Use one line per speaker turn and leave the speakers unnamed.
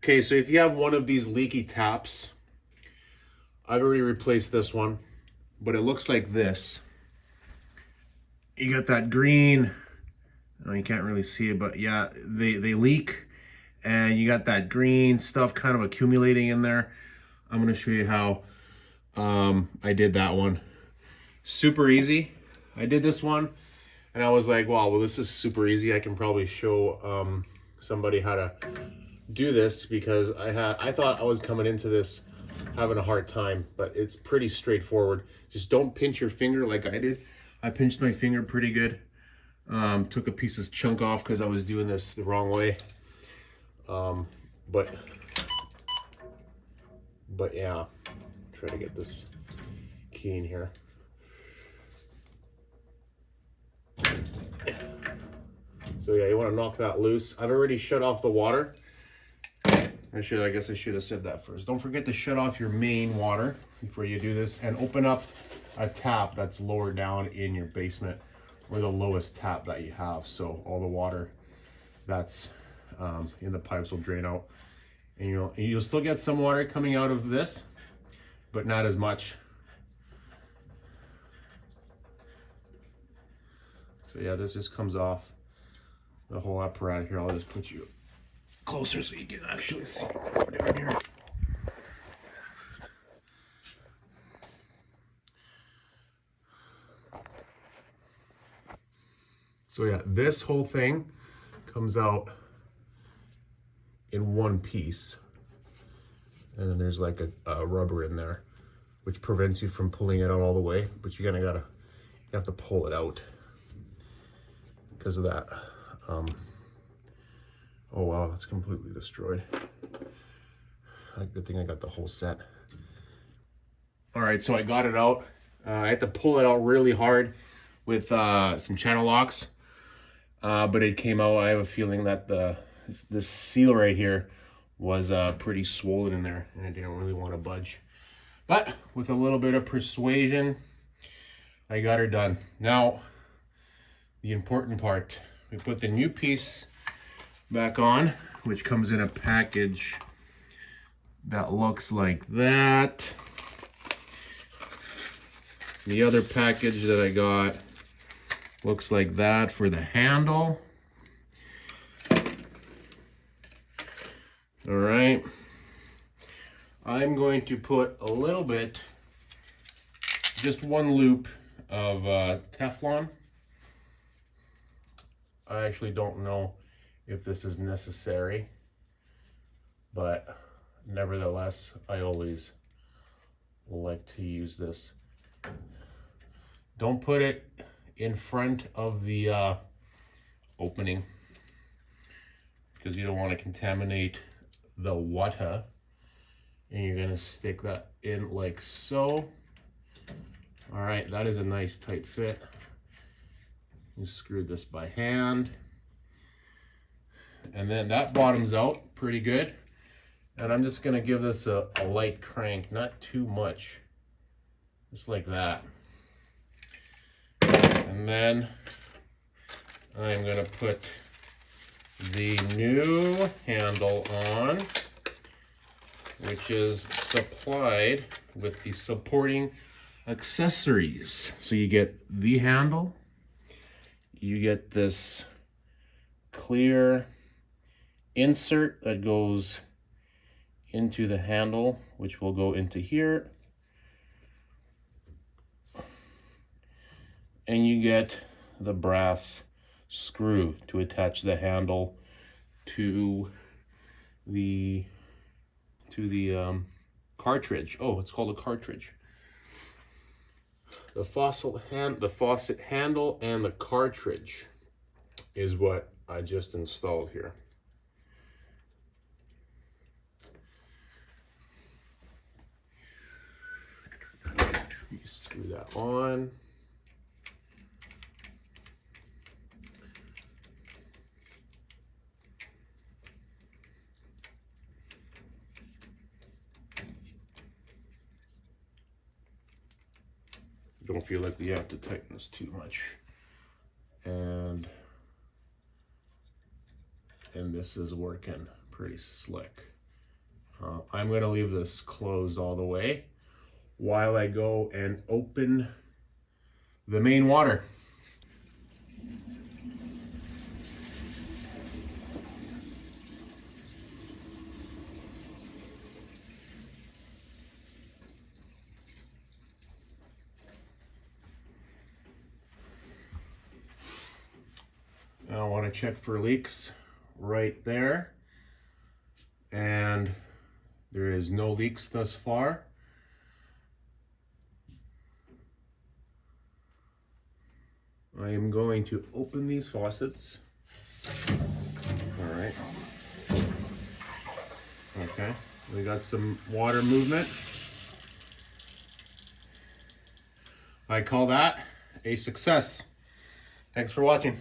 Okay, so if you have one of these leaky taps, I've already replaced this one, but it looks like this. You got that green, oh, you can't really see it, but yeah, they leak, and you got that green stuff kind of accumulating in there. I'm gonna show you how I did that one. Super easy. I did this one, and I was like, wow, well, this is super easy. I can probably show somebody how to do this, because I thought I was coming into this having a hard time, but it's pretty straightforward. Just don't pinch your finger like I did. I pinched my finger pretty good. Took a piece of chunk off because I was doing this the wrong way. But yeah, try to get this key in here. So yeah, you want to knock that loose. I've already shut off the water. I guess I should have said that first. Don't forget to shut off your main water before you do this, and open up a tap that's lower down in your basement, or the lowest tap that you have, so all the water that's in the pipes will drain out. And you'll still get some water coming out of this, but not as much. So yeah, this just comes off the whole apparatus here. I'll just put you closer so you can actually see what we're doing here. So yeah, this whole thing comes out in one piece, and then there's like a rubber in there, which prevents you from pulling it out all the way. But you have to pull it out because of that. Oh wow, that's completely destroyed. Good thing I got the whole set. All right, so I got it out. I had to pull it out really hard with some channel locks, but it came out. I have a feeling that this seal right here was pretty swollen in there, and I didn't really want to budge. But with a little bit of persuasion, I got her done. Now, the important part, we put the new piece back on, which comes in a package that looks like that. The other package that I got looks like that for the handle. All right, I'm going to put a little bit, just one loop of Teflon. I actually don't know if this is necessary, but nevertheless, I always like to use this. Don't put it in front of the opening, because you don't want to contaminate the water. And you're gonna stick that in like so. All right, that is a nice tight fit. You screw this by hand, and then that bottoms out pretty good. And I'm just gonna give this a light crank, not too much, just like that. And then I'm gonna put the new handle on, which is supplied with the supporting accessories. So you get the handle, you get this clear insert that goes into the handle, which will go into here, and you get the brass screw to attach the handle to the cartridge. Oh, it's called a cartridge. The faucet handle and the cartridge is what I just installed here. You screw that on. Don't feel like we have to tighten this too much. And this is working pretty slick. I'm going to leave this closed all the way while I go and open the main water. Now I want to check for leaks right there, and there is no leaks thus far. I am going to open these faucets. All right. Okay, we got some water movement. I call that a success. Thanks for watching.